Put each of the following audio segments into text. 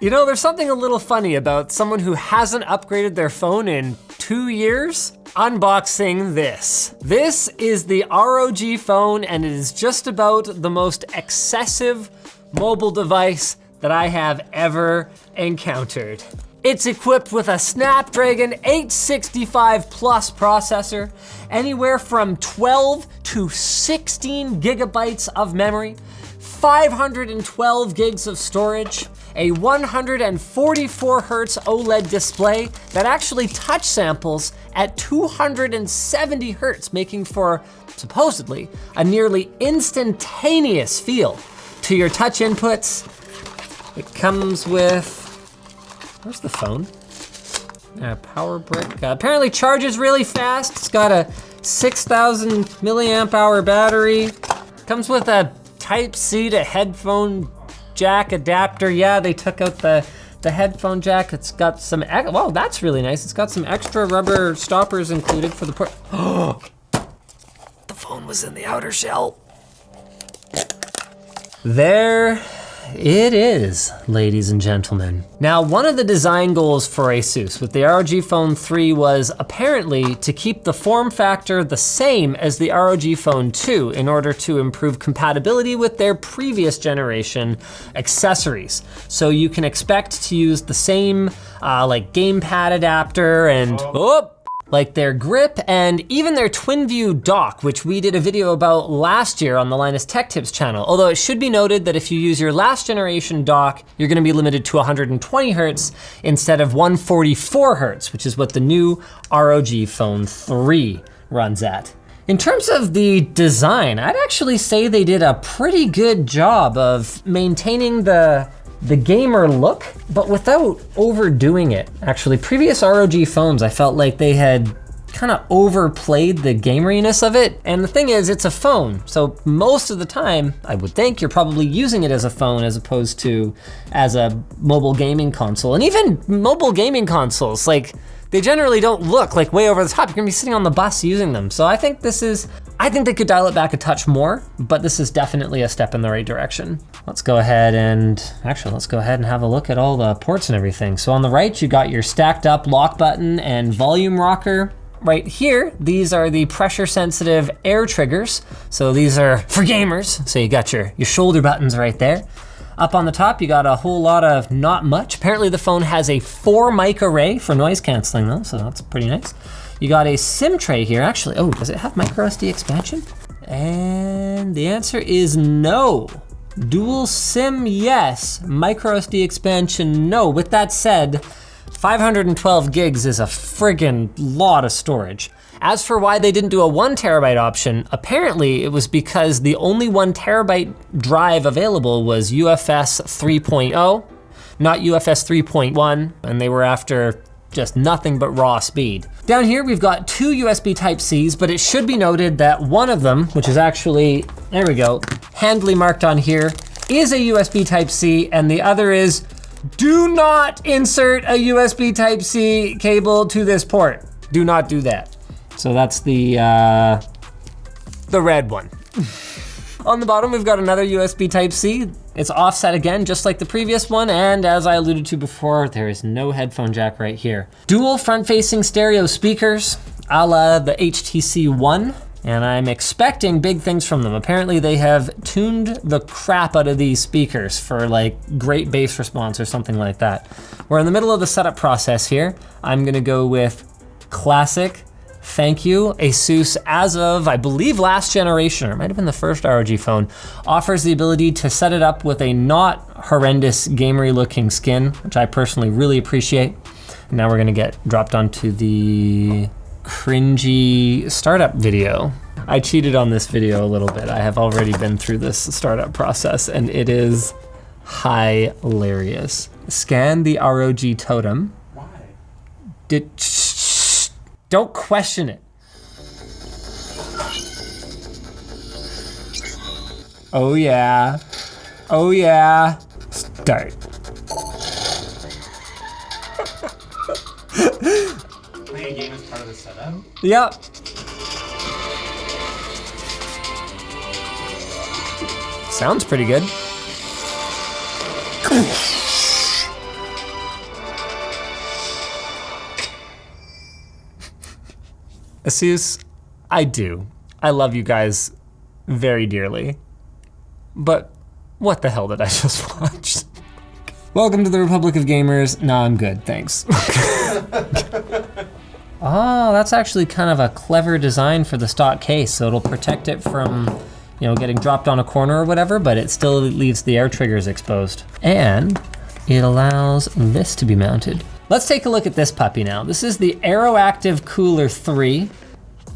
You know, there's something a little funny about someone who hasn't upgraded their phone in 2 years unboxing this. This is the ROG Phone, and it is just about the most excessive mobile device that I have ever encountered. It's equipped with a Snapdragon 865 Plus processor, anywhere from 12 to 16 gigabytes of memory, 512 gigs of storage, a 144 hertz OLED display that actually touch samples at 270 hertz, making for, supposedly, a nearly instantaneous feel to your touch inputs. It comes with, where's the phone? Power brick. Apparently charges really fast. It's got a 6,000 milliamp hour battery. Comes with a Type-C to headphone jack adapter. Yeah, they took out the headphone jack. It's got some, well, that's really nice. It's got some extra rubber stoppers included for the port. Oh, the phone was in the outer shell. There it is, ladies and gentlemen. Now, one of the design goals for ASUS with the ROG Phone 3 was apparently to keep the form factor the same as the ROG Phone 2 in order to improve compatibility with their previous generation accessories. So you can expect to use the same like gamepad adapter and, like their grip and even their twin view dock, which we did a video about last year on the Linus Tech Tips channel. Although it should be noted that if you use your last generation dock, you're gonna be limited to 120 hertz instead of 144 hertz, which is what the new ROG Phone 3 runs at. In terms of the design, I'd actually say they did a pretty good job of maintaining the gamer look, but without overdoing it. Actually, previous ROG phones, I felt like they had kind of overplayed the gameriness of it. And the thing is, it's a phone. So most of the time, I would think you're probably using it as a phone as opposed to as a mobile gaming console. And even mobile gaming consoles, like they generally don't look like way over the top. You're gonna be sitting on the bus using them. So I think they could dial it back a touch more, but this is definitely a step in the right direction. Let's go ahead and have a look at all the ports and everything. So on the right, you got your stacked up lock button and volume rocker. Right here, these are the pressure sensitive air triggers. So these are for gamers. So you got your shoulder buttons right there. Up on the top, you got a whole lot of not much. Apparently the phone has a 4 mic array for noise canceling though, so that's pretty nice. You got a SIM tray here. Actually, does it have micro SD expansion? And the answer is no. Dual SIM, yes. Micro SD expansion, no. With that said, 512 gigs is a friggin' lot of storage. As for why they didn't do a 1 terabyte option, apparently it was because the only 1 terabyte drive available was UFS 3.0, not UFS 3.1, and they were after just nothing but raw speed. Down here, we've got 2 USB Type-Cs, but it should be noted that one of them, which is actually, there we go, handily marked on here, is a USB Type-C, and the other is, do not insert a USB Type-C cable to this port. Do not do that. So that's the red one. On the bottom, we've got another USB Type-C. It's offset again, just like the previous one, and as I alluded to before, there is no headphone jack right here. Dual front-facing stereo speakers, a la the HTC One, and I'm expecting big things from them. Apparently they have tuned the crap out of these speakers for like great bass response or something like that. We're in the middle of the setup process here. I'm gonna go with classic. Thank you. ASUS, as of, I believe, last generation, or it might have been the first ROG phone, offers the ability to set it up with a not horrendous gamery looking skin, which I personally really appreciate. And now we're gonna get dropped onto the cringy startup video. I cheated on this video a little bit. I have already been through this startup process and it is hilarious. Scan the ROG totem. Why? Don't question it. Oh yeah. Oh yeah. Start. Playing a game as part of the setup? Yep. Sounds pretty good. ASUS, I do. I love you guys very dearly. But what the hell did I just watch? Welcome to the Republic of Gamers. Nah, I'm good, thanks. Oh, that's actually kind of a clever design for the stock case. So it'll protect it from, you know, getting dropped on a corner or whatever, but it still leaves the air triggers exposed. And it allows this to be mounted. Let's take a look at this puppy now. This is the AeroActive Cooler 3.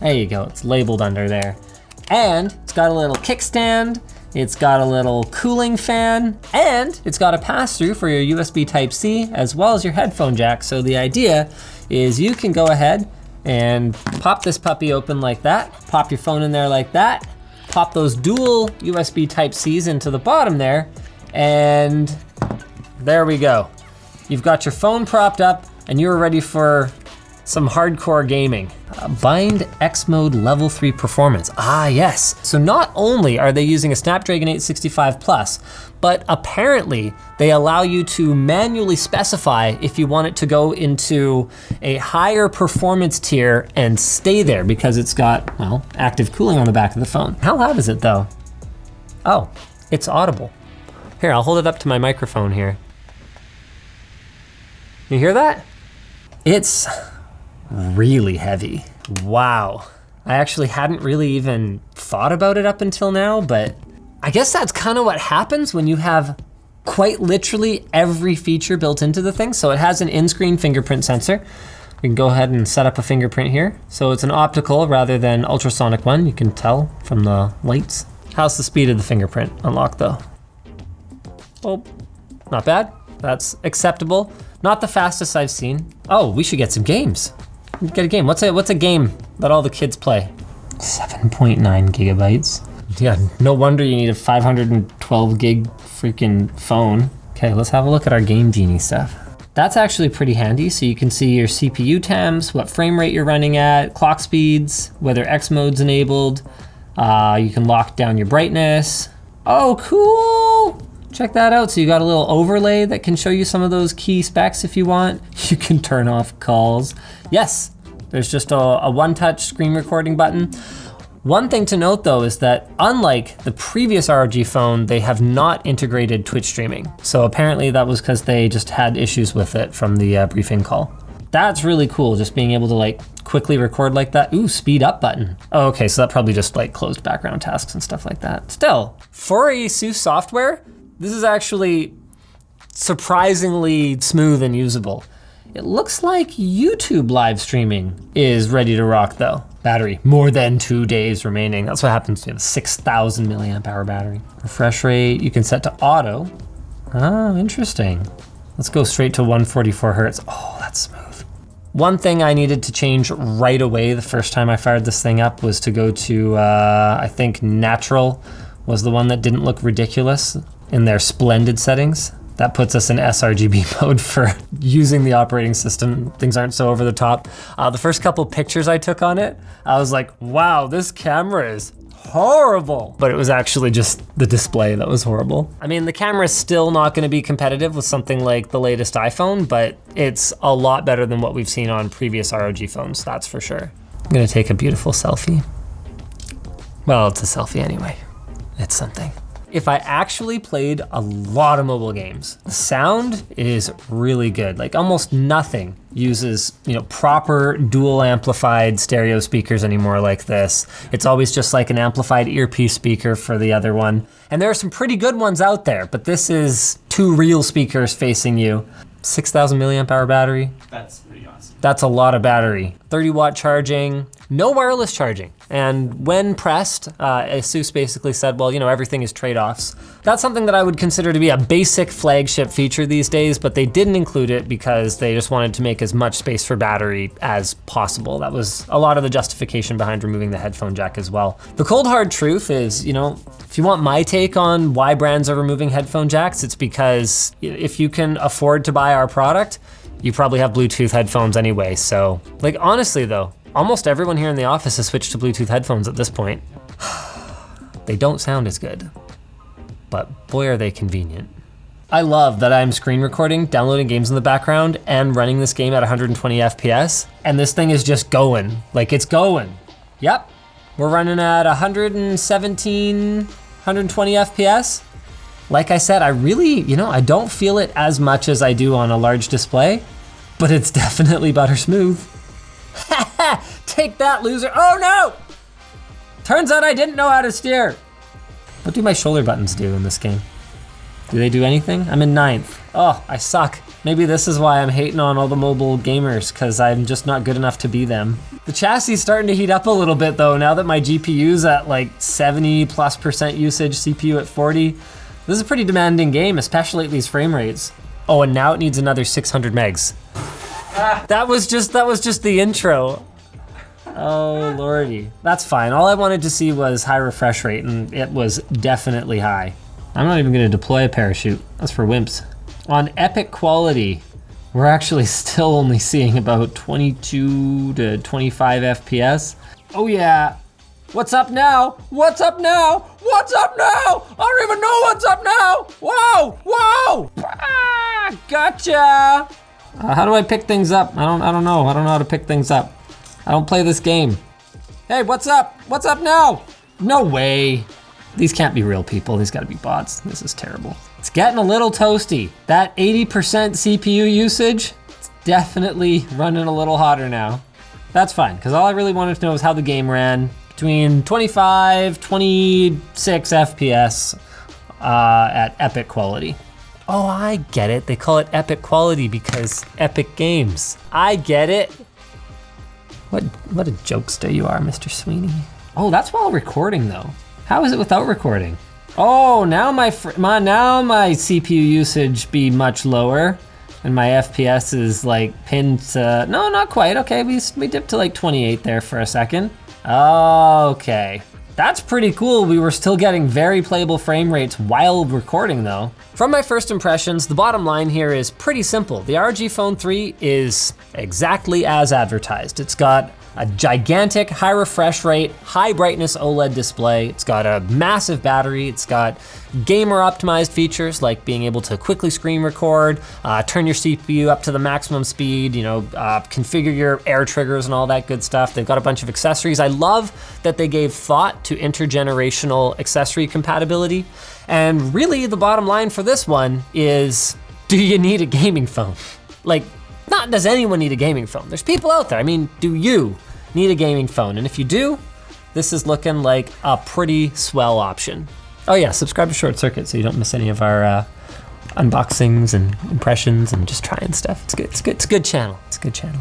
There you go, it's labeled under there. And it's got a little kickstand, it's got a little cooling fan, and it's got a pass-through for your USB Type-C as well as your headphone jack. So the idea is you can go ahead and pop this puppy open like that, pop your phone in there like that, pop those dual USB Type-Cs into the bottom there, and there we go. You've got your phone propped up and you're ready for some hardcore gaming. Bind X Mode Level 3 performance. Ah, yes. So not only are they using a Snapdragon 865 Plus, but apparently they allow you to manually specify if you want it to go into a higher performance tier and stay there because it's got, well, active cooling on the back of the phone. How loud is it though? Oh, it's audible. Here, I'll hold it up to my microphone here. You hear that? It's really heavy. Wow. I actually hadn't really even thought about it up until now, but I guess that's kind of what happens when you have quite literally every feature built into the thing. So it has an in-screen fingerprint sensor. We can go ahead and set up a fingerprint here. So it's an optical rather than ultrasonic one. You can tell from the lights. How's the speed of the fingerprint unlock though? Oh, not bad. That's acceptable. Not the fastest I've seen. Oh, we should get some games. Get a game. What's a game that all the kids play? 7.9 gigabytes. Yeah, no wonder you need a 512 gig freaking phone. Okay, let's have a look at our Game Genie stuff. That's actually pretty handy. So you can see your CPU temps, what frame rate you're running at, clock speeds, whether X mode's enabled. You can lock down your brightness. Oh, cool. Check that out. So you got a little overlay that can show you some of those key specs if you want. You can turn off calls. Yes, there's just a one-touch screen recording button. One thing to note though is that unlike the previous ROG phone, they have not integrated Twitch streaming. So apparently that was because they just had issues with it from the briefing call. That's really cool, just being able to like quickly record like that. Ooh, speed up button. Oh, okay, so that probably just like closed background tasks and stuff like that. Still, for ASUS software, this is actually surprisingly smooth and usable. It looks like YouTube live streaming is ready to rock though. Battery, more than 2 days remaining. That's what happens to a 6,000 milliamp hour battery. Refresh rate, you can set to auto. Oh, interesting. Let's go straight to 144 Hertz. Oh, that's smooth. One thing I needed to change right away the first time I fired this thing up was to go to, I think natural was the one that didn't look ridiculous in their splendid settings. That puts us in sRGB mode for using the operating system. Things aren't so over the top. The first couple pictures I took on it, I was like, wow, this camera is horrible. But it was actually just the display that was horrible. I mean, the camera is still not gonna be competitive with something like the latest iPhone, but it's a lot better than what we've seen on previous ROG phones, that's for sure. I'm gonna take a beautiful selfie. Well, it's a selfie anyway. It's something. If I actually played a lot of mobile games, the sound is really good. Like almost nothing uses, proper dual amplified stereo speakers anymore like this. It's always just like an amplified earpiece speaker for the other one. And there are some pretty good ones out there, but this is 2 real speakers facing you. 6,000 milliamp hour battery. That's pretty awesome. That's a lot of battery. 30 watt charging, no wireless charging. And when pressed, ASUS basically said, well, everything is trade-offs. That's something that I would consider to be a basic flagship feature these days, but they didn't include it because they just wanted to make as much space for battery as possible. That was a lot of the justification behind removing the headphone jack as well. The cold hard truth is, if you want my take on why brands are removing headphone jacks, it's because if you can afford to buy our product, you probably have Bluetooth headphones anyway. So, honestly though, almost everyone here in the office has switched to Bluetooth headphones at this point. They don't sound as good, but boy are they convenient. I love that I'm screen recording, downloading games in the background, and running this game at 120 FPS, and this thing is just going, like it's going. Yep, we're running at 117, 120 FPS. Like I said, I really, I don't feel it as much as I do on a large display, but it's definitely butter smooth. Take that, loser. Oh no! Turns out I didn't know how to steer. What do my shoulder buttons do in this game? Do they do anything? I'm in 9th. Oh, I suck. Maybe this is why I'm hating on all the mobile gamers, because I'm just not good enough to be them. The chassis is starting to heat up a little bit though, now that my GPU's at like 70+% usage, CPU at 40. This is a pretty demanding game, especially at these frame rates. Oh, and now it needs another 600 megs. That was just the intro. Oh lordy. That's fine. All I wanted to see was high refresh rate, and it was definitely high. I'm not even gonna deploy a parachute. That's for wimps. On epic quality, we're actually still only seeing about 22 to 25 FPS. Oh yeah. What's up now? What's up now? What's up now? I don't even know what's up now. Whoa, whoa. Ah, gotcha. How do I pick things up? I don't know. I don't know how to pick things up. I don't play this game. Hey, what's up? What's up now? No way. These can't be real people. These gotta be bots. This is terrible. It's getting a little toasty. That 80% CPU usage, it's definitely running a little hotter now. That's fine, because all I really wanted to know is how the game ran between 25, 26 FPS at epic quality. Oh, I get it. They call it epic quality because epic games. I get it. What a jokester you are, Mr. Sweeney. Oh, that's while recording though. How is it without recording? Oh, now my CPU usage be much lower, and my FPS is like pinned to, no, not quite. Okay, we dipped to like 28 there for a second. Okay, that's pretty cool. We were still getting very playable frame rates while recording though. From my first impressions, the bottom line here is pretty simple. The ROG Phone 3 is exactly as advertised. It's got a gigantic high refresh rate, high brightness OLED display. It's got a massive battery. It's got gamer optimized features like being able to quickly screen record, turn your CPU up to the maximum speed, configure your air triggers and all that good stuff. They've got a bunch of accessories. I love that they gave thought to intergenerational accessory compatibility. And really the bottom line for this one is, do you need a gaming phone? Like, not does anyone need a gaming phone. There's people out there. I mean, do you need a gaming phone? And if you do, this is looking like a pretty swell option. Oh yeah, subscribe to Short Circuit so you don't miss any of our unboxings and impressions and just trying stuff. It's good. It's a good channel. It's a good channel.